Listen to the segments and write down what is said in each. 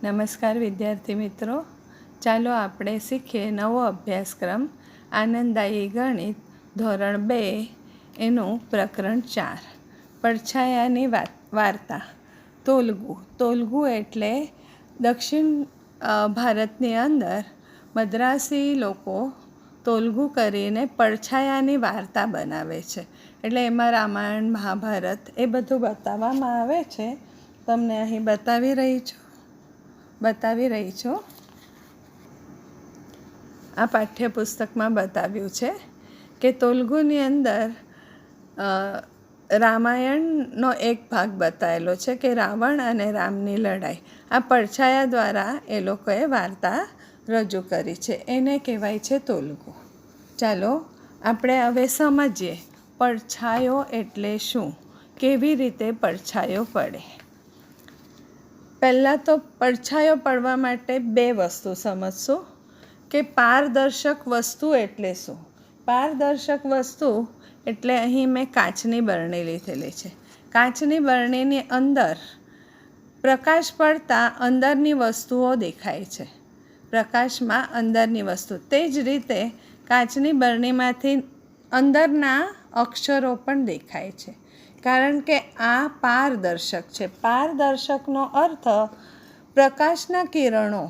નમસ્કાર વિદ્યાર્થી મિત્રો, ચાલો આપણે શીખીએ નવો અભ્યાસક્રમ આનંદદાયી ગણિત ધોરણ 2 એનું પ્રકરણ 4 પડછાયાની વાર્તા. તોલગુ એટલે દક્ષિણ ભારતની અંદર મદ્રાસી લોકો તોલગુ કરીને પડછાયાની વાર્તા બનાવે છે. એટલે એમાં રામાયણ મહાભારત એ બધું બતાવવામાં આવે છે. તમને અહીં બતાવી રહી છું. આ પાઠ્યપુસ્તકમાં બતાવ્યું છે કે તોલગુની અંદર રામાયણનો એક ભાગ બતાવેલો છે કે રાવણ અને રામની લડાઈ. આ પડછાયા દ્વારા એ લોકોએ વાર્તા રજૂ કરી છે. એને કહેવાય છે તોલગુ. ચાલો આપણે હવે સમજીએ પડછાયો એટલે શું, કેવી રીતે પડછાયો પડે. પહેલાં તો પડછાયો પડવા માટે બે વસ્તુ સમજશું કે પારદર્શક વસ્તુ એટલે શું. પારદર્શક વસ્તુ એટલે અહીં મેં કાચની બરણી લીધેલી છે. કાચની બરણીની અંદર પ્રકાશ પડતા અંદરની વસ્તુઓ દેખાય છે. પ્રકાશમાં અંદરની વસ્તુ, તે જ રીતે કાચની બરણીમાંથી અંદરના અક્ષરો પણ દેખાય છે, કારણ કે આ પારદર્શક છે. પારદર્શકનો અર્થ પ્રકાશના કિરણો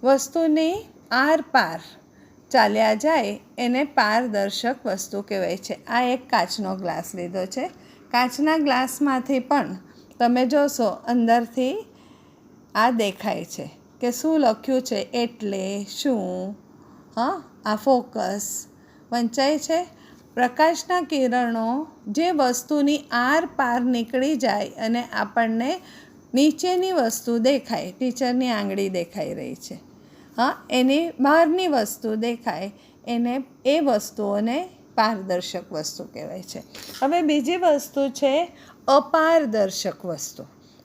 વસ્તુની આરપાર ચાલ્યા જાય એને પારદર્શક વસ્તુ કહેવાય છે. આ એક કાચનો ગ્લાસ લીધો છે. કાચના ગ્લાસમાંથી પણ તમે જોશો અંદરથી આ દેખાય છે કે શું લખ્યું છે, એટલે શું. આ ફોકસ વંચાય છે. પ્રકાશના કિરણો જે વસ્તુની આરપાર નીકળી જાય અને આપણને નીચેની વસ્તુ દેખાય, ટીચરની આંગળી દેખાઈ રહી છે, એની બહારની વસ્તુ દેખાય, એ વસ્તુઓને પારદર્શક વસ્તુ કહેવાય છે. હવે બીજી વસ્તુ છે અપારદર્શક વસ્તુ.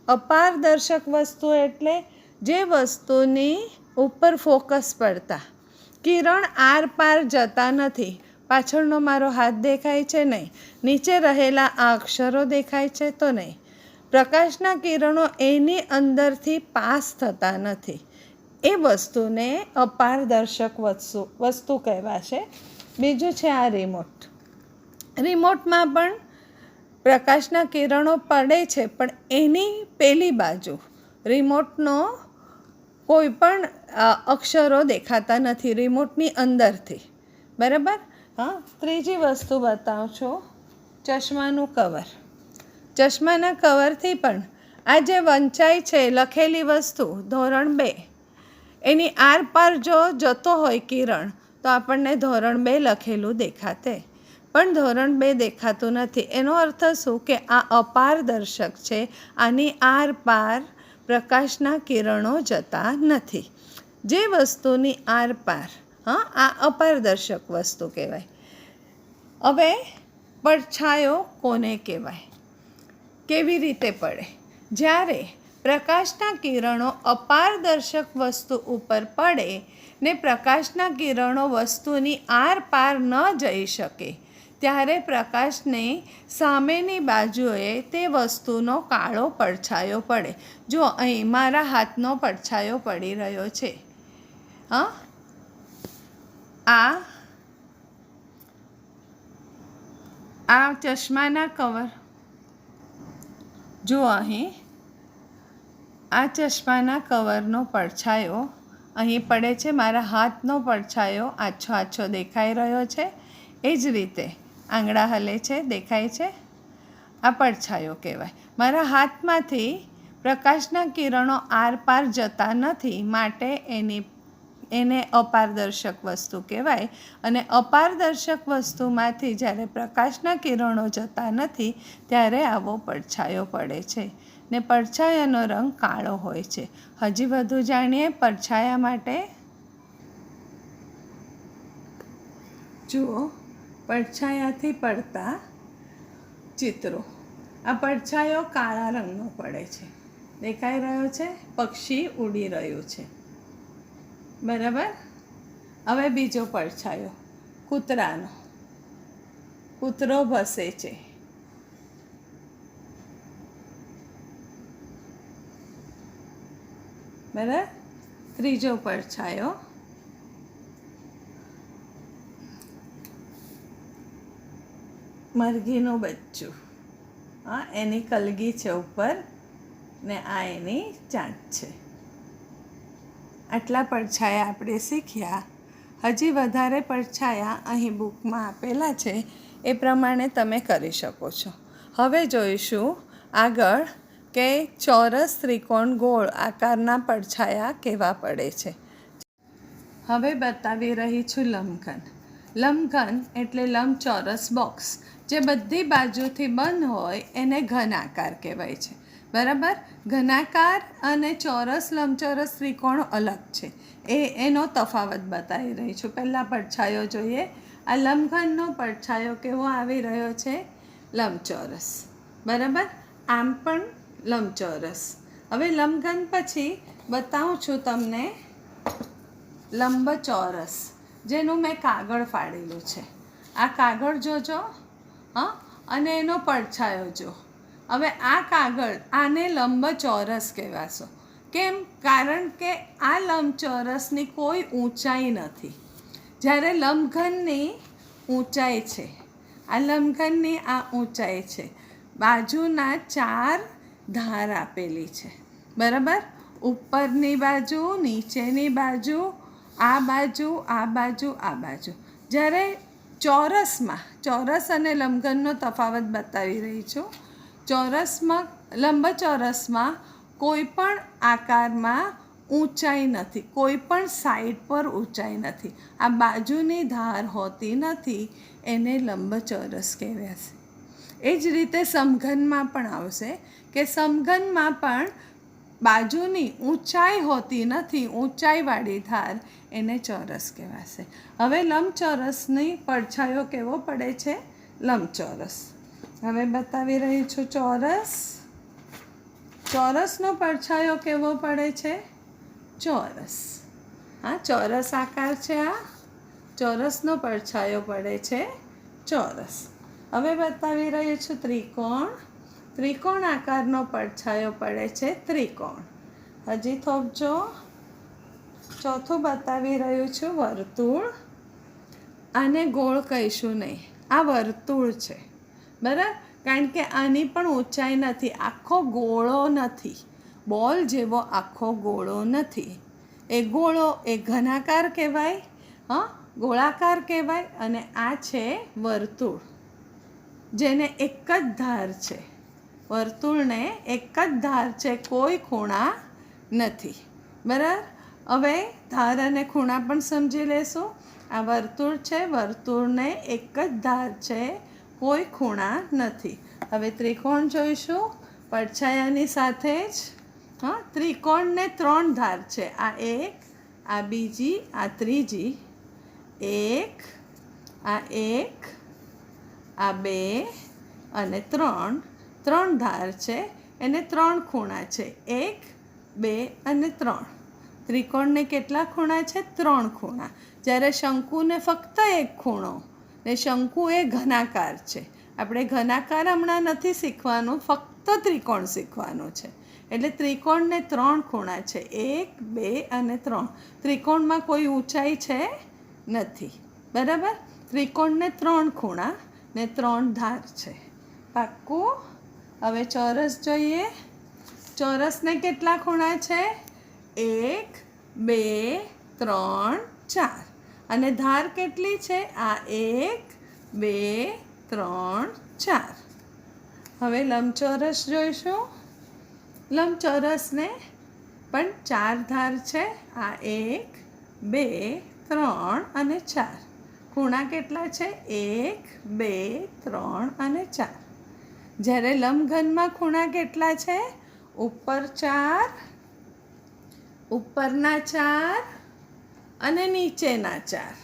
અપારદર્શક વસ્તુ એટલે જે વસ્તુની ઉપર ફોકસ પડતા કિરણ આરપાર જતા નથી. પાછળનો મારો હાથ દેખાય છે? નહીં. નીચે રહેલા આ અક્ષરો દેખાય છે? તો નહીં. પ્રકાશના કિરણો એની અંદરથી પાસ થતા નથી. એ વસ્તુને અપારદર્શક વસ્તુ કહેવાશે. બીજું છે આ રિમોટ. રિમોટમાં પણ પ્રકાશના કિરણો પડે છે, પણ એની પેલી બાજુ રિમોટનો કોઈ પણ અક્ષરો દેખાતા નથી રિમોટની અંદરથી. બરાબર. ત્રીજી વસ્તુ બતાવું છું, ચશ્માનું કવર. ચશ્માના કવરથી પણ આ જે વંચાય છે લખેલી વસ્તુ ધોરણ 2 એની આરપાર જો જતો હોય કિરણ તો આપણને ધોરણ 2 લખેલું દેખાતે, પણ ધોરણ 2 દેખાતું નથી. એનો અર્થ શું કે આ અપારદર્શક છે. આની આરપાર પ્રકાશના કિરણો જતા નથી. જે વસ્તુની આરપાર, આ અપારદર્શક વસ્તુ કહેવાય. હવે પડછાયો કોને કહેવાય, કેવી રીતે પડે. જ્યારે પ્રકાશના કિરણો અપારદર્શક વસ્તુ ઉપર પડે ને પ્રકાશના કિરણો વસ્તુની આરપાર ન જઈ શકે, ત્યારે પ્રકાશની સામેની બાજુએ તે વસ્તુનો કાળો પડછાયો પડે. જો અહીં મારા હાથનો પડછાયો પડી રહ્યો છે. આ ચશ્માના કવર, જો અહીં આ ચશ્માના કવરનો પડછાયો અહીં પડે છે. મારા હાથનો પડછાયો આછો દેખાઈ રહ્યો છે. એ જ રીતે આંગળા હલે છે, દેખાય છે. આ પડછાયો કહેવાય. મારા હાથમાંથી પ્રકાશના કિરણો આરપાર જતા નથી, માટે એને અપારદર્શક વસ્તુ કહેવાય. અને અપારદર્શક વસ્તુમાંથી જ્યારે પ્રકાશના કિરણો જતા નથી ત્યારે આવો પડછાયો પડે છે ને પડછાયાનો રંગ કાળો હોય છે. હજી વધુ જાણીએ પડછાયા માટે. જુઓ પડછાયાથી પડતા ચિત્રો. આ પડછાયો કાળા રંગનો પડે છે, દેખાઈ રહ્યો છે. પક્ષી ઉડી રહ્યું છે. બરાબર. હવે બીજો પડછાયો કૂતરાનો. કૂતરો ભસે છે. બરાબર. ત્રીજો પડછાયો મરઘીનું બચ્ચું, હા, એની કલગી છે ઉપર ને આ એની ચાંચ છે. આટલા પડછાયા આપણે શીખ્યા. હજી વધારે પડછાયા અહીં બુકમાં આપેલા છે, એ પ્રમાણે તમે કરી શકો છો. હવે જોઈશું આગળ કે ચોરસ, ત્રિકોણ, ગોળ આકારના પડછાયા કેવા પડે છે. હવે બતાવી રહી છું લંબઘન. લંબઘન એટલે લંબચોરસ બોક્સ, જે બધી બાજુથી બંધ હોય એને ઘન આકાર કહેવાય છે. બરાબર. ઘનાકાર અને ચોરસ, લંબચોરસ, ત્રિકોણ અલગ છે. એનો તફાવત બતાવી રહી છું. પહેલાં પડછાયો જોઈએ. આ લંબઘનનો પડછાયો કેવો આવી રહ્યો છે? લંબચોરસ. બરાબર. આમ પણ લંબચોરસ. હવે લંબઘન પછી બતાવું છું તમને લંબચોરસ, જેનું મેં કાગળ ફાડેલું છે. આ કાગળ જોજો, હા, અને એનો પડછાયો જો. હવે આ કાગળ, આને લંબચોરસ કહેવાશો. કેમ? કારણ કે આ લંબચોરસની કોઈ ઊંચાઈ નથી, જ્યારે લંબઘનની ઊંચાઈ છે. આ લંબઘનની આ ઊંચાઈ છે. બાજુના 4 ધાર આપેલી છે. બરાબર. ઉપરની બાજુ, નીચેની બાજુ, આ બાજુ, આ બાજુ, આ બાજુ. જ્યારે ચોરસમાં, ચોરસ અને લંબઘનનો તફાવત બતાવી રહી છું. ચોરસમાં, લંબચોરસમાં કોઈ પણ આકારમાં ઊંચાઈ નથી, કોઈ પણ સાઈડ પર ઊંચાઈ નથી. આ બાજુની ધાર હોતી નથી, એને લંબચોરસ કહેવાશે. એ જ રીતે સમઘનમાં પણ આવશે કે સમઘનમાં પણ બાજુની ઊંચાઈ હોતી નથી, ઊંચાઈવાળી ધાર, એને ચોરસ કહેવાશે. હવે લંબચોરસની પડછાયો કેવો પડે છે? લંબચોરસ. હવે બતાવી રહી છું ચોરસ. ચોરસનો પડછાયો કેવો પડે છે? ચોરસ. હા, ચોરસ આકાર છે આ. ચોરસનો પડછાયો પડે છે ચોરસ. હવે બતાવી રહી છું ત્રિકોણ. ત્રિકોણ આકારનો પડછાયો પડે છે ત્રિકોણ. હજી થોપજો. ચોથું બતાવી રહ્યું છું વર્તુળ. આને ગોળ કહીશું નહીં, આ વર્તુળ છે. બરાબર. કારણ કે આની પણ ઊંચાઈ નથી, આખો ગોળો નથી, બોલ જેવો આખો ગોળો નથી. એ ગોળો એ ઘનાકાર કહેવાય, હા, ગોળાકાર કહેવાય. અને આ છે વર્તુળ, જેને એક જ ધાર છે. વર્તુળને એક જ ધાર છે, કોઈ ખૂણા નથી. બરાબર. હવે ધાર અને ખૂણા પણ સમજી લેશું. આ વર્તુળ છે, વર્તુળને એક જ ધાર છે, કોઈ ખૂણા નથી. હવે ત્રિકોણ જોઈશું પડછાયાની સાથે જ. હા, ત્રિકોણને 3 ધાર છે. આ એક, આ બીજી, આ ત્રીજી. એક, આ એક, આ 2 અને 3. 3 ધાર છે, એને 3 ખૂણા છે. 1, 2 અને 3. ત્રિકોણને કેટલા ખૂણા છે? 3 ખૂણા. જ્યારે શંકુને ફક્ત 1 ખૂણો, ને શંકુ એ ઘનાકાર છે. આપણે ઘનાકાર હમણાં નથી શીખવાનું, ફક્ત ત્રિકોણ શીખવાનું છે. એટલે ત્રિકોણને 3 ખૂણા છે. 1, 2 અને 3. ત્રિકોણમાં કોઈ ઊંચાઈ છે નથી. બરાબર. ત્રિકોણને 3 ખૂણા ને 3 ધાર છે. પાક્કું. હવે ચોરસ જોઈએ. ચોરસને કેટલા ખૂણા છે? 1, 2, 3, 4. અને ધાર કેટલી છે? આ 1, 2, 3, 4. હવે લંબચોરસ જોઈશું. લંબચોરસને પણ 4 ધાર છે. આ 1, 2, 3 અને 4. ખૂણા કેટલા છે? 1, 2, 3 અને 4. જ્યારે લંબઘનમાં ખૂણા કેટલા છે? ઉપર 4, ઉપરના 4 અને નીચેના 4.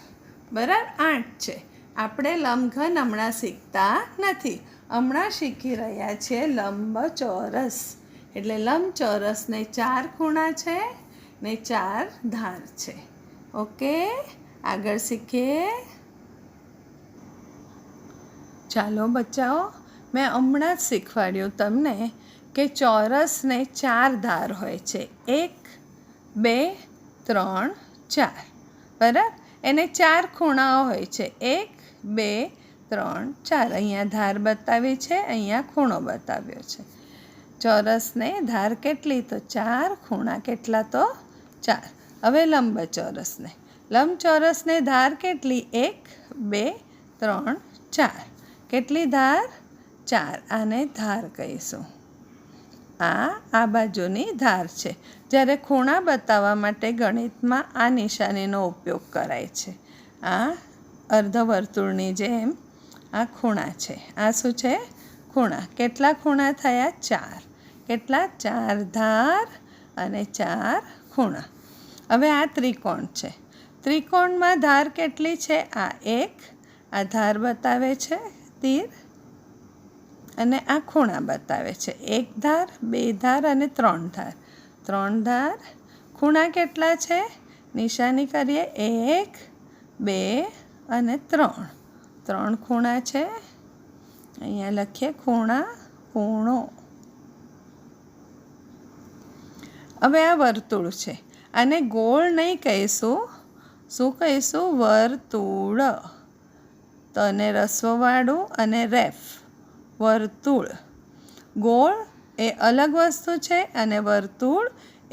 બરાબર. 8 છે. આપણે લંબઘન હમણાં શીખતા નથી, હમણાં શીખી રહ્યા છીએ લંબચોરસ. એટલે લંબચોરસને 4 ખૂણા છે ને 4 ધાર છે. ઓકે, આગળ શીખીએ. ચાલો બચ્ચાઓ, મેં હમણાં જ શીખવાડ્યું તમને કે ચોરસને 4 ધાર હોય છે. 1, 2 3 4 બરાબર. એને 4 ખૂણાઓ હોય છે. 1 2 3 4. અહીંયા ધાર બતાવી છે, અહીંયા ખૂણો બતાવ્યો છે. ચોરસને ધાર કેટલી? તો 4, ખૂણા કેટલા? તો 4. હવે લંબચોરસને ધાર કેટલી? 1 2 3 4. કેટલી ધાર? 4. આને ધાર કહીશું. આ બાજુની ધાર છે. જ્યારે ખૂણા બતાવવા માટે ગણિતમાં આ નિશાનીનો ઉપયોગ કરાય છે. આ અર્ધવર્તુળની જેમ આ ખૂણા છે. આ શું છે? ખૂણા. કેટલા ખૂણા થયા? 4. કેટલા? 4 ધાર અને 4 ખૂણા. હવે આ ત્રિકોણ છે. ત્રિકોણમાં ધાર કેટલી છે? આ 1. આ ધાર બતાવે છે તીર, અને આ ખૂણા બતાવે છે. 1 ધાર, 2 ધાર અને 3 ધાર. 3 ધાર. ખૂણા કેટલા છે? નિશાની કરીએ. 1 2 અને 3. 3 ખૂણા છે. અહીંયા લખીએ ખૂણા, ખૂણો. હવે આ વર્તુળ છે. આને ગોળ નહીં કહીશું. શું કહીશું? વર્તુળ. તને રસવવાળું અને રેફ. વર્તુળ. ગોળ એ અલગ વસ્તુ છે અને વર્તુળ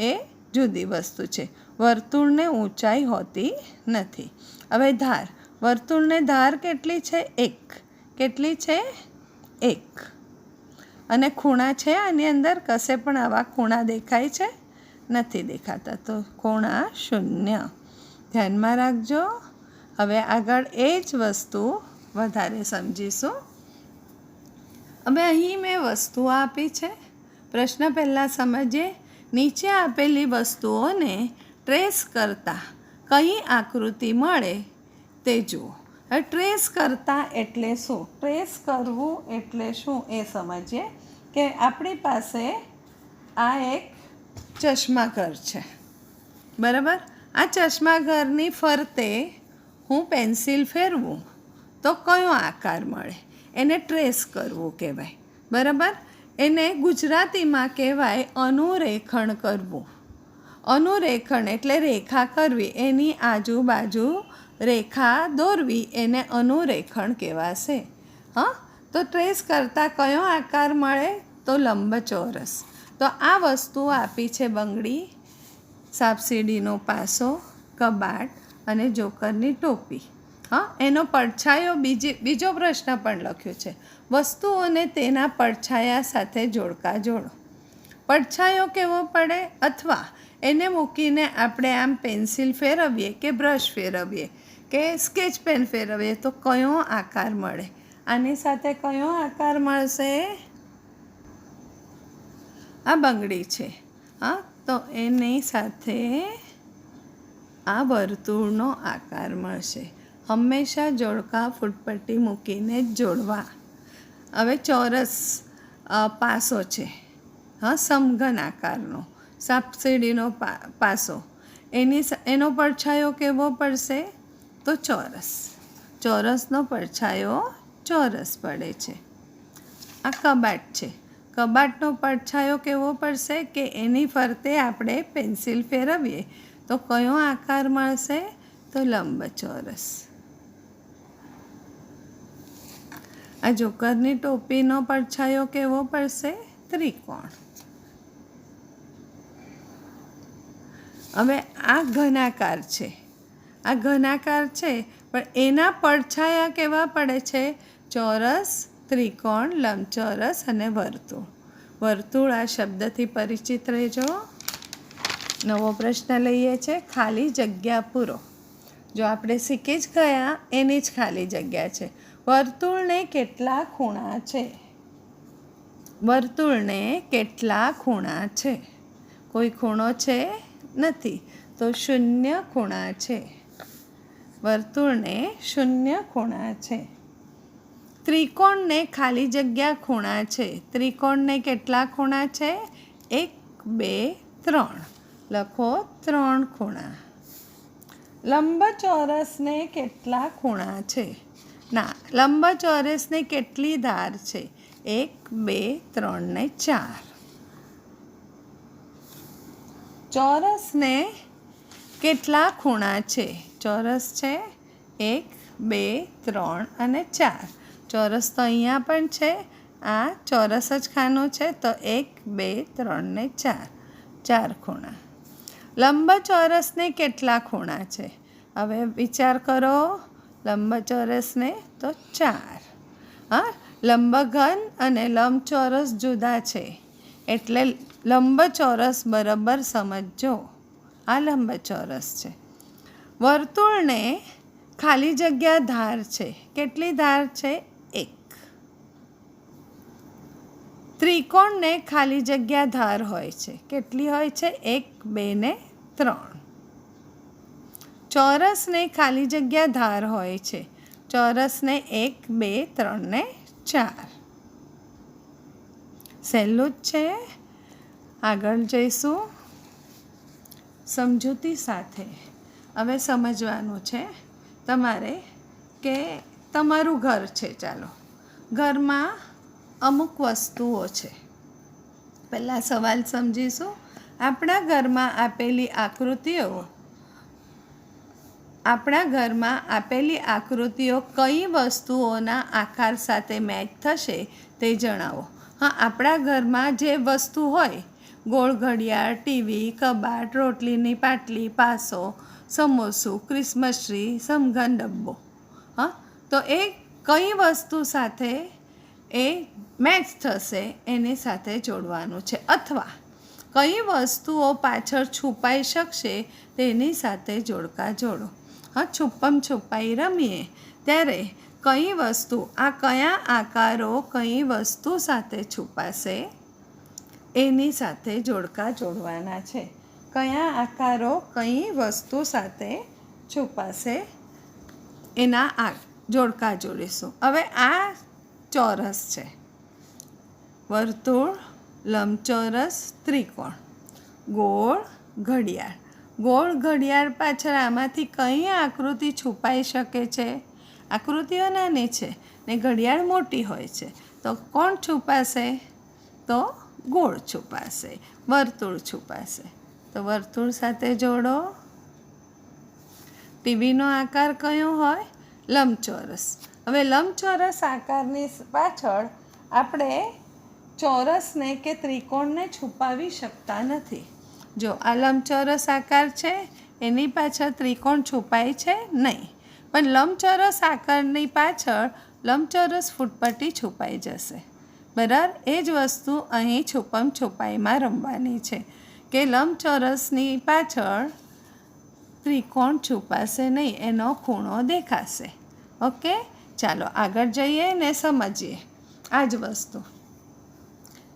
એ જુદી વસ્તુ છે. વર્તુળને ઊંચાઈ હોતી નથી. હવે ધાર. વર્તુળને ધાર કેટલી છે? 1. કેટલી છે? 1. અને ખૂણા છે આની અંદર? કશે પણ આવા ખૂણા દેખાય છે? નથી દેખાતા. તો ખૂણા 0. ધ્યાનમાં રાખજો. હવે આગળ એ જ વસ્તુ વધારે સમજીશું. હવે અહીં મેં વસ્તુઓ આપી છે. પ્રશ્ન પહેલાં સમજીએ. નીચે આપેલી વસ્તુઓને ટ્રેસ કરતાં કઈ આકૃતિ મળે તે જુઓ. હવે ટ્રેસ કરતાં એટલે શું? ટ્રેસ કરવું એટલે શું એ સમજીએ. કે આપણી પાસે આ એક ચશ્માઘર છે, બરાબર. આ ચશ્માઘરની ફરતે હું પેન્સિલ ફેરવું તો કયો આકાર મળે? એને ટ્રેસ કરવું કહેવાય, બરાબર. એને ગુજરાતીમાં કહેવાય અનુરેખણ કરવું. અનુરેખણ એટલે રેખા કરવી, એની આજુબાજુ રેખા દોરવી, એને અનુરેખણ કહેવાશે. તો ટ્રેસ કરતાં કયો આકાર મળે? તો લંબચોરસ. તો આ વસ્તુ આપી છે બંગડી, સાપસીડીનો પાસો, કબાટ અને જોકરની ટોપી. એનો પડછાયો બીજો પ્રશ્ન પણ લખ્યો છે. વસ્તુઓને તેના પડછાયા સાથે જોડકા જોડો. પડછાયો કેવો પડે? અથવા એને મૂકીને આપણે આમ પેન્સિલ ફેરવીએ કે બ્રશ ફેરવીએ કે સ્કેચ પેન ફેરવીએ તો કયો આકાર મળે? આની સાથે કયો આકાર મળશે? આ બંગડી છે, તો એની સાથે આ વર્તુળનો આકાર મળશે. હંમેશા જોડકા ફૂટપટ્ટી મૂકીને જ જોડવા. હવે ચોરસ પાસો છે, સમઘન આકારનો સાપસીડીનો પાસો. એનો પડછાયો કેવો પડશે? તો ચોરસ. ચોરસનો પડછાયો ચોરસ પડે છે. આ કબાટ છે. કબાટનો પડછાયો કેવો પડશે? કે એની ફરતે આપણે પેન્સિલ ફેરવીએ તો કયો આકાર મળશે? તો લંબચોરસ. આ જોકરની ટોપીનો પડછાયો કેવો પડશે? ત્રિકોણ. હવે આ ઘનાકાર છે. આ ઘનાકાર છે, પણ એના પડછાયા કેવા પડે છે? ચોરસ, ત્રિકોણ, લંબચોરસ અને વર્તુળ. વર્તુળ આ શબ્દથી પરિચિત રહેજો. નવો પ્રશ્ન લઈએ છે. ખાલી જગ્યા પૂરો. જો આપણે શીખી જ ગયા એની જ ખાલી જગ્યા છે. વર્તુળને કેટલા ખૂણા છે? વર્તુળને કેટલા ખૂણા છે? કોઈ ખૂણો છે? નથી. તો 0 ખૂણા છે. વર્તુળને 0 ખૂણા છે. ત્રિકોણને ખાલી જગ્યા ખૂણા છે. ત્રિકોણને કેટલા ખૂણા છે? 1 2 3. લખો 3 ખૂણા. લંબચોરસને કેટલા ખૂણા છે? ના, લંબચોરસને કેટલી ધાર છે? 1 2 3 ને 4. ચોરસને કેટલા ખૂણા છે? ચોરસ છે 1, 2, 3 અને 4. ચોરસ તો અહીંયા પણ છે, આ ચોરસ જ ખાનું છે, તો 1, 2, 3 ને 4, 4 ખૂણા. લંબચોરસને કેટલા ખૂણા છે? હવે વિચાર કરો. લંબચોરસને તો 4. હા, લંબઘન અને લંબચોરસ જુદા છે, એટલે લંબચોરસ બરાબર સમજજો. આ લંબચોરસ છે. વર્તુળને ખાલી જગ્યા ધાર છે. કેટલી ધાર છે? 1. ત્રિકોણને ખાલી જગ્યા ધાર હોય છે. કેટલી હોય છે? 1, 2 ને 3. ચોરસને ખાલી જગ્યા ધાર હોય છે. ચોરસને 1, 2, 3 ને 4. સહેલું જ છે. આગળ જઈશું સમજૂતી સાથે. હવે સમજવાનું છે તમારે કે તમારું ઘર છે. ચાલો, ઘરમાં અમુક વસ્તુઓ છે. પહેલાં સવાલ સમજીશું. આપણા ઘરમાં આપેલી આકૃતિઓ કઈ વસ્તુઓના આકાર સાથે મેચ થશે તે જણાવો. હા, આપણા ઘરમાં જે વસ્તુ હોય, ગોળ ઘડિયાળ, ટીવી, કબાટ, રોટલીની પાટલી, પાસો, સમોસું, ક્રિસમસ ટ્રી, સમઘન ડબ્બો. હા, તો એ કઈ વસ્તુ સાથે એ મેચ થશે એની સાથે જોડવાનું છે, અથવા કઈ વસ્તુઓ પાછળ છુપાઈ શકશે તેની સાથે જોડકા જોડો. હા, છુપ્પમ છુપાઈ રમીએ ત્યારે કઈ વસ્તુ, આ કયા આકારો કઈ વસ્તુ સાથે છુપાશે એની સાથે જોડકા જોડવાના છે. કયા આકારો કઈ વસ્તુ સાથે છુપાશે એના જોડકા જોડીશું. હવે આ ચોરસ છે. વર્તુળ, લંબચોરસ, ત્રિકોણ, ગોળ ઘડિયાળ. ગોળ ઘડિયાળ પાછળ આમાંથી કઈ આકૃતિ છુપાઈ શકે છે? આકૃતિઓ નાની છે ને ઘડિયાળ મોટી હોય છે, તો કોણ છુપાશે? તો ગોળ છુપાશે, વર્તુળ છુપાશે. તો વર્તુળ સાથે જોડો. ટીવીનો આકાર કયો હોય? લંબચોરસ. હવે લંબચોરસ આકારની પાછળ આપણે ચોરસને કે ત્રિકોણને છુપાવી શકતા નથી. જો આ લંબચોરસ આકાર છે, એની પાછળ ત્રિકોણ છુપાય છે નહીં, પણ લંબચોરસ આકારની પાછળ લંબચોરસ ફૂટપટ્ટી છુપાઈ જશે. બરાબર, એ જ વસ્તુ અહીં છુપમ છુપાઈમાં રમવાની છે કે લંબચોરસની પાછળ ત્રિકોણ છુપાશે નહીં, એનો ખૂણો દેખાશે. ઓકે, ચાલો આગળ જઈએ ને સમજીએ આ જ વસ્તુ.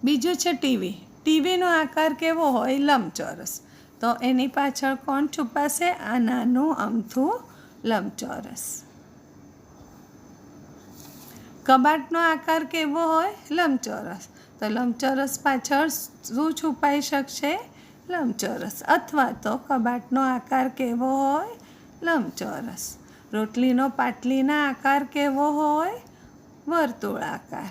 બીજું છે ટીવી. ટીવીનો આકાર કેવો હોય? લંબચોરસ. તો એની પાછળ કોણ છુપાશે? આ નાનું અમથું લંબચોરસ. કબાટનો આકાર કેવો હોય? લંબચોરસ. તો લંબચોરસ પાછળ શું છુપાઈ શકશે? લંબચોરસ. અથવા તો કબાટનો આકાર કેવો હોય? લંબચોરસ. રોટલીનો પાટલીના આકાર કેવો હોય? વર્તુળ આકાર.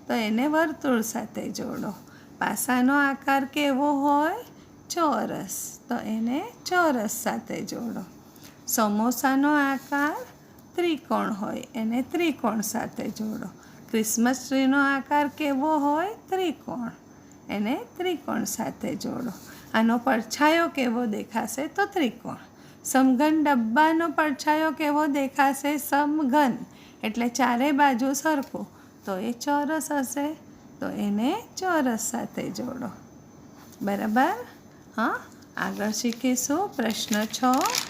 તો એને વર્તુળ સાથે જોડો. પાસાનો આકાર કેવો હોય? ચોરસ. તો એને ચોરસ સાથે જોડો. સમોસાનો આકાર ત્રિકોણ હોય, એને ત્રિકોણ સાથે જોડો. ક્રિસમસ ટ્રીનો આકાર કેવો હોય? ત્રિકોણ. એને ત્રિકોણ સાથે જોડો. આનો પડછાયો કેવો દેખાશે? તો ત્રિકોણ. સમઘન ડબ્બાનો પડછાયો કેવો દેખાશે? સમઘન. એટલે ચારે બાજુ સરખું, તો એ ચોરસ હશે, તો એને ચોરસ સાથે જોડો. બરાબર. હા, આગળ શીખીશું. પ્રશ્ન 6.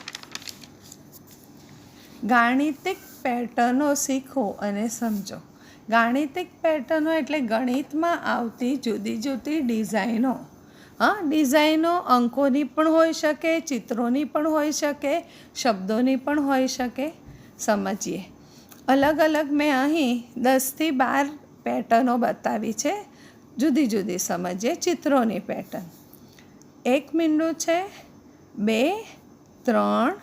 ગાણિતિક પેટર્નો શીખો અને સમજો. ગાણિતિક પેટર્નો એટલે ગણિતમાં આવતી જુદી જુદી ડિઝાઇનો. હા, ડિઝાઇનો અંકોની પણ હોઈ શકે, ચિત્રોની પણ હોઈ શકે, શબ્દોની પણ હોઈ શકે. સમજીએ. અલગ અલગ મેં અહીં 10થી 12 પેટર્નો બતાવી છે. જુદી જુદી સમજીએ. ચિત્રોની પેટર્ન. 1 મીંડું છે, 2, 3,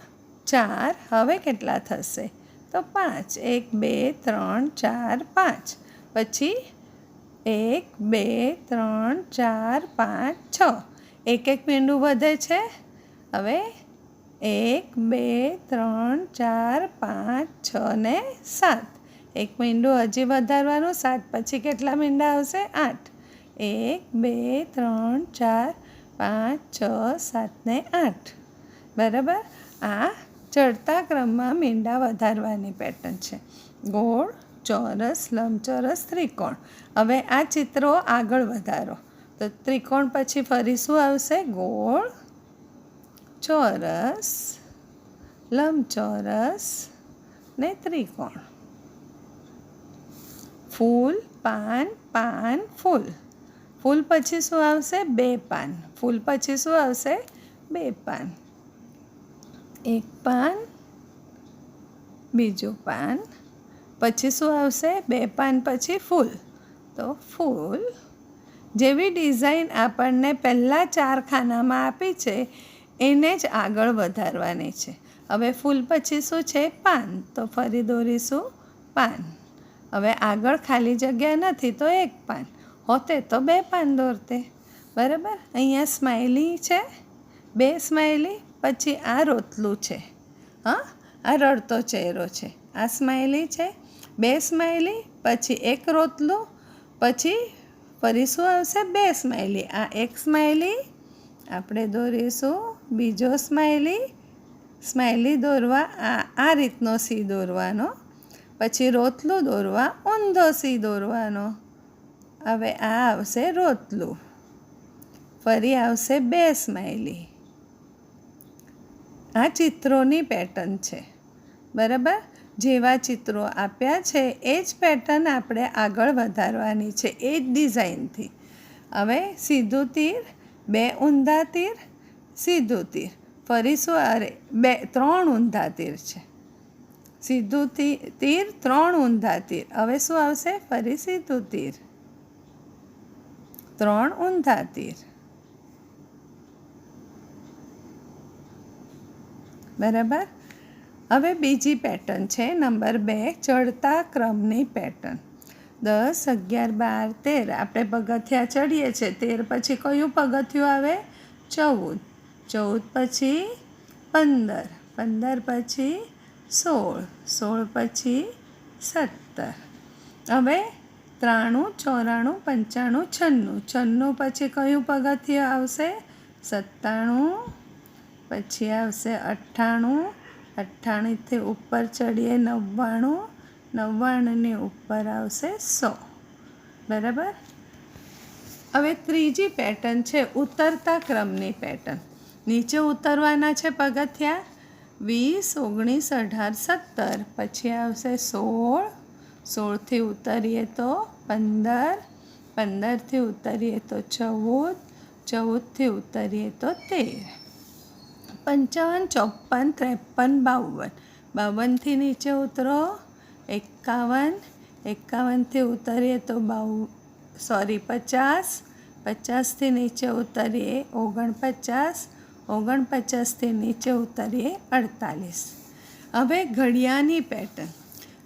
4. હવે કેટલા થશે? તો 5. 1, 2, 3, 4, 5. પછી 1, 2, 3, 4, 5, 6. એક એક મીંડું વધે છે. હવે 1 2 3 4 5 6 ને 7. એક મીંડું હજી વધારવાનું. 7 પછી કેટલા મીંડા આવશે? 8. 1 2 3 4 5 6 7 ને 8. બરાબર. આ ચડતા ક્રમમાં મીંડા વધારવાની પેટર્ન છે. ગોળ, ચોરસ, લંબચોરસ, ત્રિકોણ. હવે આ ચિત્રો આગળ વધારો. તો ત્રિકોણ પછી ફરી શું આવશે? ગોળ, ચોરસ, લંબચોરસ ને ત્રિકોણ. ફૂલ, પાન, પાન, ફૂલ. ફૂલ પછી શું આવશે? 2 પાન. ફૂલ પછી શું આવશે? 2 પાન. એક પાન, બીજું પાન, પછી શું આવશે? 2 પાન પછી ફૂલ. તો ફૂલ. જેવી ડિઝાઇન આપણને પહેલાં 4 ખાનામાં આપી છે એને જ આગળ વધારવાની છે. હવે ફૂલ પછી શું છે? પાન. તો ફરી દોરીશું પાન. હવે આગળ ખાલી જગ્યા નથી તો 1 પાન હોતે તો 2 પાન દોરતે. બરાબર. અહીંયા સ્માઇલી છે, 2 સ્માઇલી, પછી આ રોતલું છે. હા, આ રડતો ચહેરો છે. આ સ્માઇલી છે, 2 સ્માઇલી, પછી 1 રોતલું, પછી ફરી શું આવશે? 2 સ્માઇલી. આ 1 સ્માઇલી આપણે દોરીશું. બીજો સ્માઇલી. સ્માઇલી દોરવા આ રીતનો સી દોરવાનો. પછી રોતલું દોરવા ઊંધો સી દોરવાનો. હવે આ આવશે રોતલું. ફરી આવશે 2 સ્માઇલી. આ ચિત્રોની પેટર્ન છે. બરાબર. જેવા ચિત્રો આપ્યા છે એ જ પેટર્ન આપણે આગળ વધારવાની છે, એ જ ડિઝાઇનથી. હવે સીધું તીર, 2 ઊંધા તીર, સીધું તીર. ફરી શું? 3 ઊંધા તીર છે. સીધું તીર, 3 ઊંધા તીર. હવે શું આવશે? ફરી સીધું તીર, 3 ઊંધા તીર. બરાબર. હવે બીજી પેટર્ન છે નંબર 2, ચડતા ક્રમની પેટર્ન. 10 11 12 13. આપણે પગથિયાં ચડીએ છીએ. 13 પછી કયું પગથિયું આવે? 14. 14 પછી 15. 15 પછી 16. 16 પછી 17. હવે 93 94 95 96. 96 પછી કયું પગથિયું આવશે? 97. પછી આવશે 98. 98થી ઉપર ચડીએ 99. 99ની ઉપર આવશે 100. બરાબર. હવે ત્રીજી પેટર્ન છે ઉતરતા ક્રમની પેટર્ન. નીચે ઉતરવાના છે પગથિયાં. 20 19 18 17. પછી આવશે 16. 16થી ઉતરીએ તો 15. 15થી ઉતરીએ તો 14. 14થી ઉતરીએ તો 13. 55 54 53 52. 52થી નીચે ઉતરો 51. 51થી ઉતરીએ તો 50. 50થી નીચે ઉતરીએ 49. 49થી નીચે ઉતરીએ 48. હવે ઘડિયાની પેટર્ન.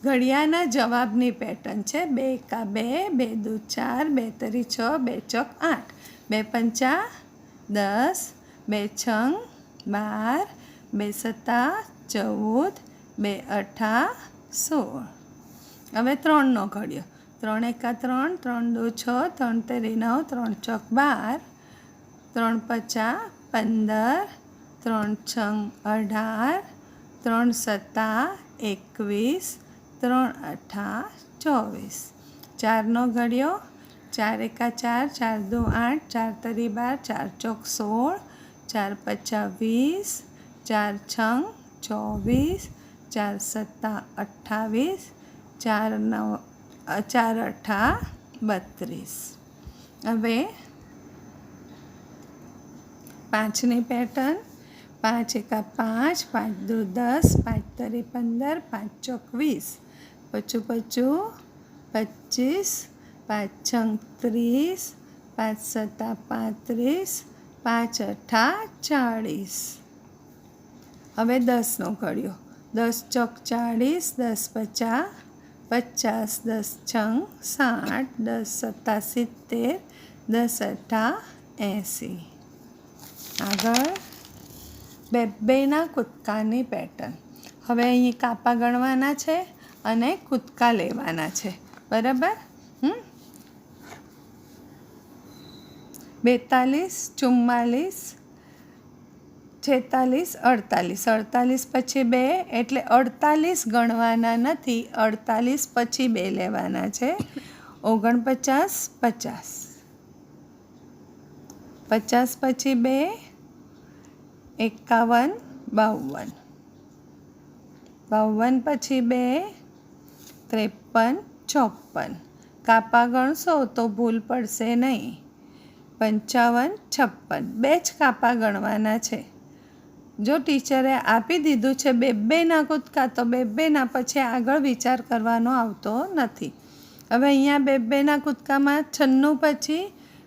ઘડિયાના જવાબની પેટર્ન છે. 2 એકા 2, 2 દુ 4, 2 તરી 6, 2 ચોક 8, 2 પંચા 10, 2 છંગ 12, 2 સત્તા 14, 2 અઠા 16. હવે 3નો ઘડિયો. 3 એકા 3, 3 દુ 6, 3 તેરી 9, 3 ચોક 12, 3 પચા 15, 3 છંગ 18, 3 સત્તા 21, 3 અઠા 24. 4નો ઘડિયો. 4 એકા 4, 4 દુ 8, 4 તરી 12, 4 ચોક 16, 4 પચા 20, 4 છંગ 24, 4 સત્તા 28, 4 અઠા 32. હવે 5ની પેટર્ન. 5 એકા 5, 5 દુ 10, 5 તરી 15, 5 ચોક 20, પચું 25, 5 છંગ 30, 5 સત્તા 35, 5 અઠા 40. હવે 10નો ઘડિયો. 10 ચોક 40, 10 પચા 50, 10 છંગ 60, 10 સત્તા 70, 10 અઠા 80. આગળ બેના કૂદકાની પેટર્ન. હવે અહીં કાપા ગણવાના છે અને કૂદકા લેવાના છે, બરાબર. 42, 44, 46, 48. 48 પછી 2 એટલે 48 ગણવાના નથી, 48 પછી 2 લેવાના છે. 49, 50. 50 પછી 2, 51, 52. 52 પછી 2, 53, 54. કાપા ગણશો તો ભૂલ પડશે નહીં. 55, 56. 2 જ કાપા ગણવાના છે. જો ટીચરે આપી દીધું છે બેના કૂદકા તો બેના પછી આગળ વિચાર કરવાનો આવતો નથી. હવે અહીંયા બેના કૂદકામાં 96 પછી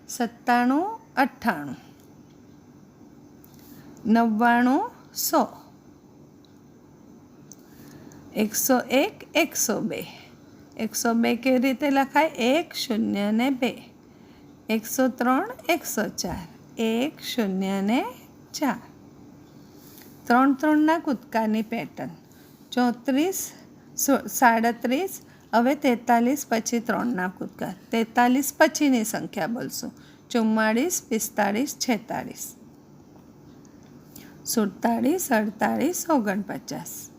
97, 98, 99, 100, 101, 102. 102 કેવી રીતે લખાય? 1, 0 ને 2. 103, 104, 1, 0 ને 4. 3 3ના કૂદકાની પેટર્ન. 34, 37. હવે 43 પછી 3ના કૂદકા. 43 પછીની સંખ્યા બોલશું. 44, 45, 46, 47, 48, 49.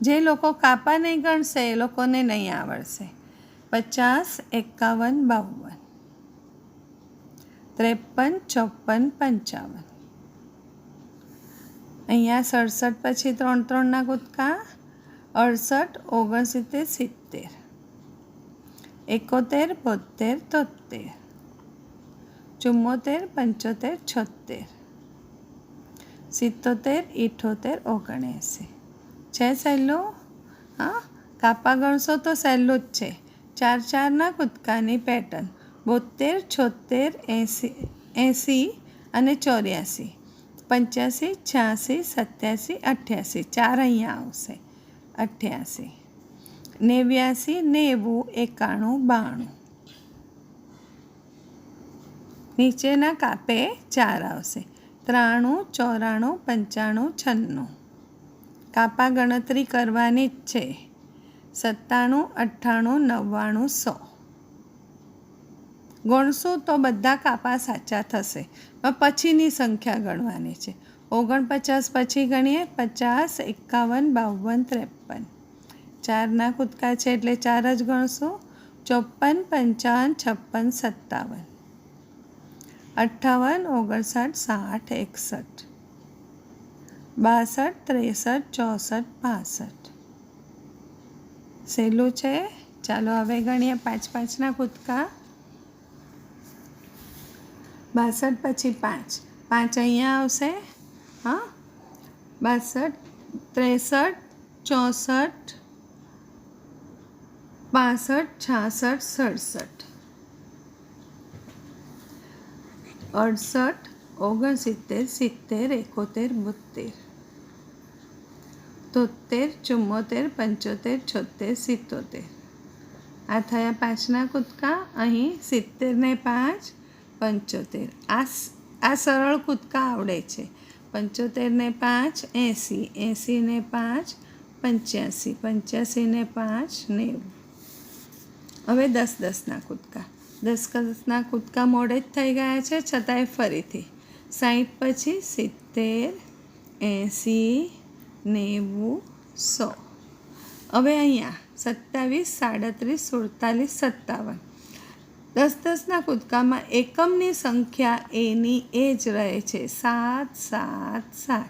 જે લોકો કાપા નહીં ગણશે એ લોકોને નહીં આવડશે. 50, 51, 52, 53, 54, 55. અહીંયા 67 પછી 3 3ના કૂદકા. 68, 69, 70, 71, 72, 73, 74, 76, 77, 78, 79. છે સહેલું? હા, કાપા ગણશો તો સહેલું જ છે. 4 4ના કૂદકાની પેટર્ન. 72, 76, 80 અને 84. 85, 86, 87, 88. 4 અહીંયા આવશે. 88, 89, 90, 91, 92. નીચેના કાપે 4 આવશે. 93, 94, 95, 96. કાપા ગણતરી કરવાની જ છે. 97, 98, 99, 100. ગણશું તો બધા કાપા સાચા થશે, પણ પછીની સંખ્યા ગણવાની છે. 49 પછી ગણીએ. 50, 51, 52, 53. 4ના કૂદકા છે એટલે 4 જ ગણશું. 54, 55, 56, 58, 59, 60, 61, 62, 63, 64, 65. સહેલું છે. ચાલો હવે ગણીએ 5 5ના કૂદકા. 62 પછી 5. 5 અહીંયા આવશે. હા, 62, 63, 64, 65, 66, 67, 68, 70, 71, 72, 73, 74, 75, 77. આ થયા 5ના કૂદકા. અહીં 70 ને 5, 75. આ સરળ કૂદકા આવડે છે. 75 ને 5, 80, 80 ને 5, 85, 85 ને 5, 90. હવે 10 10ના કૂદકા. 10 10ના કૂદકા મોડે જ થઈ ગયા છે, છતાંય ફરીથી. 60 પછી 70, 80, 90, 100. હવે અહીંયા 27, 37, 47, 57. 10 10ના કૂદકામાં એકમની સંખ્યા એની એ જ રહે છે. 7 7 7.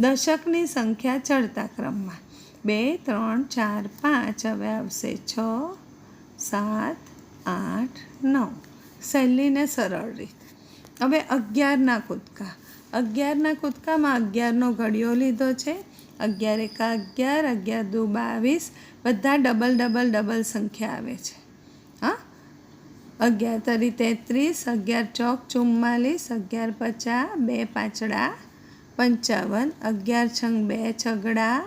દશકની સંખ્યા ચડતા ક્રમમાં. 2 3 4 5. હવે આવશે 6 7 8 9. સહેલી ને સરળ રીત. હવે 11ના કૂદકા. 11ના કૂદકામાં 11નો ઘડિયો લીધો છે. 11 એકા 11, 11 દુ 22. બધા ડબલ સંખ્યા આવે છે. હા, 11 તરી 33, 11 ચોક 44, 11 પચા 2 પાંચડા 55, 11 છંગ 2 છગડા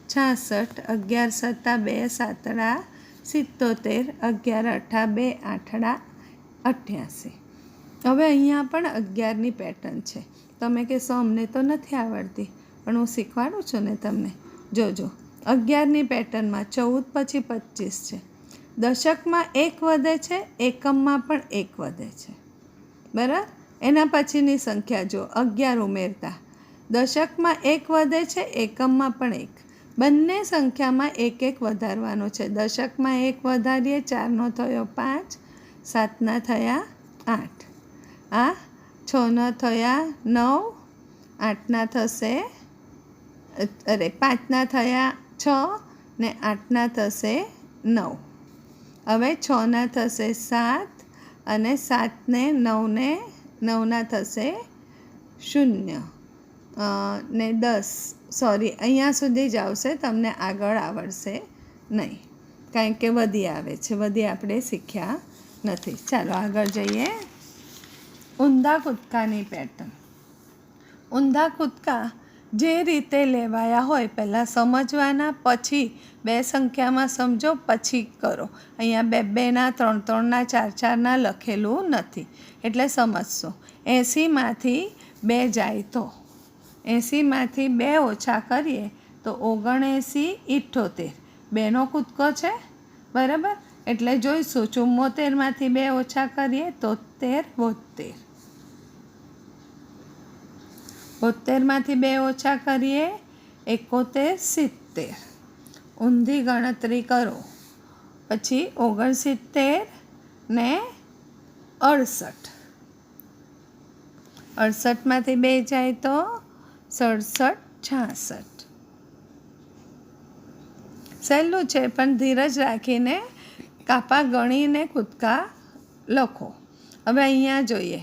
66, 11 સત્તા 2 સાતડા 77, 11 અઠા 2 આઠડા 88. હવે અહીંયા પણ 11ની પેટર્ન છે. તમે કહેશો અમને તો નથી આવડતી, પણ હું શીખવાડું છું ને તમને. જોજો, 11ની પેટર્નમાં 14 પછી 25 છે. દશકમાં 1 વધે છે, એકમમાં પણ 1 વધે છે. બરાબર? એના પછીની સંખ્યા જો 11 ઉમેરતા દશકમાં 1 વધે છે, એકમમાં પણ 1. બંને સંખ્યામાં 1 1 વધારવાનો છે. દશકમાં 1 વધારીએ, 4નો થયો 5, 7ના થયા 8, આ 6ના થયા 9, 8ના થશે 5ના થયા 6 ને 8ના થશે 9. હવે 6ના થશે 7 અને 7 ને 9ના થશે 0 ને 10. સોરી, અહીંયા સુધી જ આવશે, તમને આગળ આવડશે નહીં, કારણ કે વધી આવે છે. વધી આપણે શીખ્યા નથી. ચાલો આગળ જઈએ. ઊંધા કૂદકાની પેટર્ન. ઊંધા કૂદકા જે રીતે લેવાયા હોય પહેલાં સમજવાના, પછી 2 સંખ્યામાં સમજો, પછી કરો. અહીંયા 2 2ના, 3 3ના, 4 4ના લખેલું નથી, એટલે સમજશો. 80માંથી 2 જાય તો 80માંથી 2 ઓછા કરીએ તો 79 78. 2નો કૂદકો છે, બરાબર? એટલે જોઈશું 74માંથી 2 ઓછા કરીએ તો 73 72. 72માંથી 2 ઓછા કરીએ 71 70. ઊંધી ગણતરી કરો. પછી 69 ને 68. 68માંથી 2 જાય તો 67 66. સહેલું છે, પણ ધીરજ રાખીને કાપા ગણીને કૂદકા લખો. હવે અહીંયા જોઈએ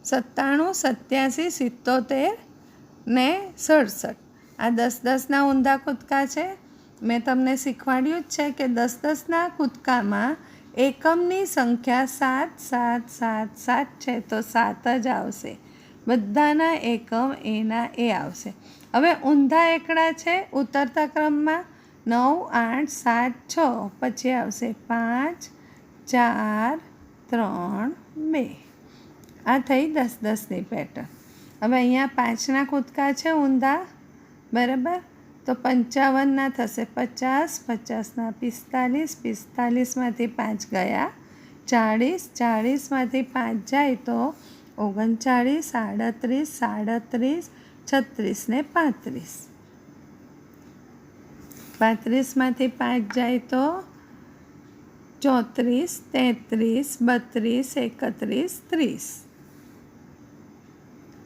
97 87 77 ને 67. આ 10 10ના ઊંધા કૂદકા છે. મેં તમને શીખવાડ્યું જ છે કે 10 10ના કૂદકામાં એકમની સંખ્યા 7 7 7 7 છે, તો 7 જ આવશે. બધાના એકમ એના એ આવશે. હવે ઊંધા એકડા છે ઉતરતા ક્રમમાં 9 8 7 6, પછી આવશે 5 4 3 2. આ થઈ 10 10ની પેટર્ન. હવે અહીંયા 5ના કૂદકા છે ઊંધા, બરાબર? તો 55ના થશે 50, 50ના 45, 45માંથી 5 ગયા 40, 40માંથી 5 જાય તો 39 38 37 36 ને 35. 35માંથી 5 જાય તો 34 33 32 31 30.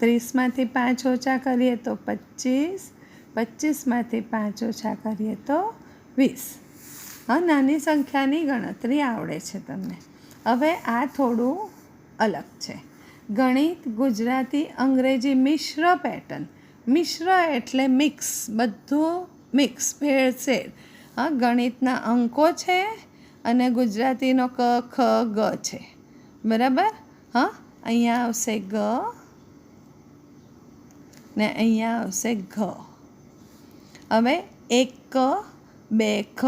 30માંથી 5 ઓછા કરીએ તો 25, 25માંથી 5 ઓછા કરીએ તો 20. હા, નાની સંખ્યાની ગણતરી આવડે છે તમને. હવે આ થોડું અલગ છે. ગણિત, ગુજરાતી, અંગ્રેજી મિશ્ર પેટર્ન. મિશ્ર એટલે મિક્સ, બધું મિક્સ, ભેળસેળ. હા, ગણિતના અંકો છે અને ગુજરાતીનો ક ખ ગ છે, બરાબર? હા, અહીંયા આવશે ગ ને અહીંયા આવશે ઘ. હવે 1 ક 2 ખ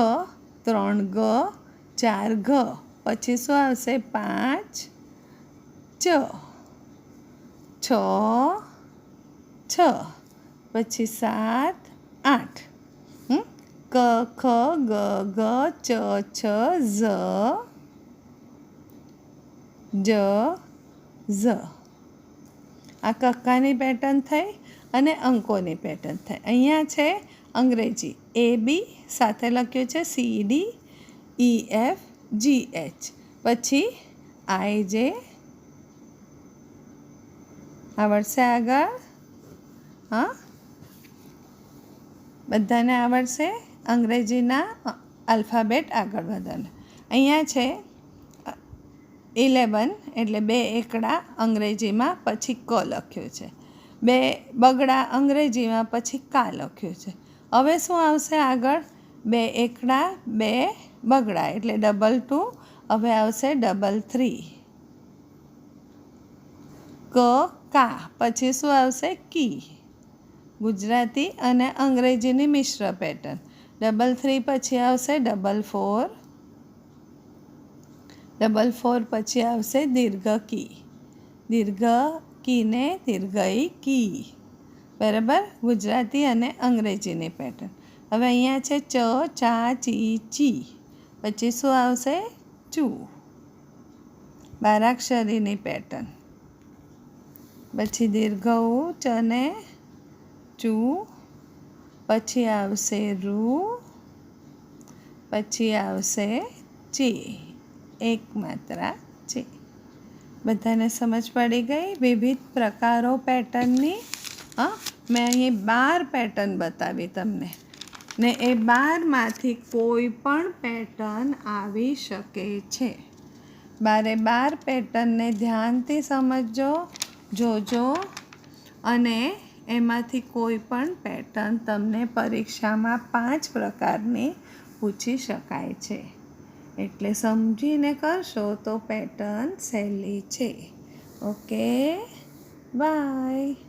3 ગ 4 ઘ. પછી શું આવશે? 5 ચ 6 6. પછી 7 8. ક ખ ગ ઘ ચ છ ઝ જ ઝ. આ કક્કાની પેટર્ન થઈ અને અંકોની પેટર્ન થઈ. અહીંયા છે અંગ્રેજી. AB સાથે લખ્યું છે CD EF GH. પછી IJ આવડશે આગળ? હા, બધાને આવડશે અંગ્રેજીના આલ્ફાબેટ આગળ વધવાના. અહીંયા છે 11 એટલે 2 એકડા અંગ્રેજીમાં, પછી ક લખ્યું છે. 2 બગડા અંગ્રેજીમાં, પછી કા લખ્યું છે. હવે શું આવશે આગળ? 2 એકડા 2 બગડા એટલે 2 2. હવે આવશે 3 3. ક કા પછી શું આવશે? કી. ગુજરાતી અને અંગ્રેજીની મિશ્ર પેટર્ન. 3 પછી આવશે 4 4 પછી આવશે દીર્ઘ કી. દીર્ઘ કીને દીર્ઘઈ કી. બરાબર, ગુજરાતી અને અંગ્રેજીની પેટર્ન. હવે અહીંયા છે ચ, ચા, ચી, ચી. પછી શું આવશે? ચૂ. બારાક્ષરીની પેટર્ન. પછી દીર્ઘ ઉ, ચને ચૂ. પછી આવશે રૂ. પછી આવશે ચી. એક માત્રા ચી. બધાને સમજ પડી ગઈ વિવિધ પ્રકારો પેટર્નની? મેં અહીં 12 પેટર્ન બતાવી તમને, ને એ 12માંથી કોઈ પણ પેટર્ન આવી શકે છે. 12 પેટર્નને ધ્યાનથી સમજજો, જોજો, અને એમાંથી કોઈ પણ પેટર્ન તમને પરીક્ષામાં 5 પ્રકારની પૂછી શકાય છે. એટલે સમજીને કરશો તો પેટર્ન સહેલી છે. Okay, by.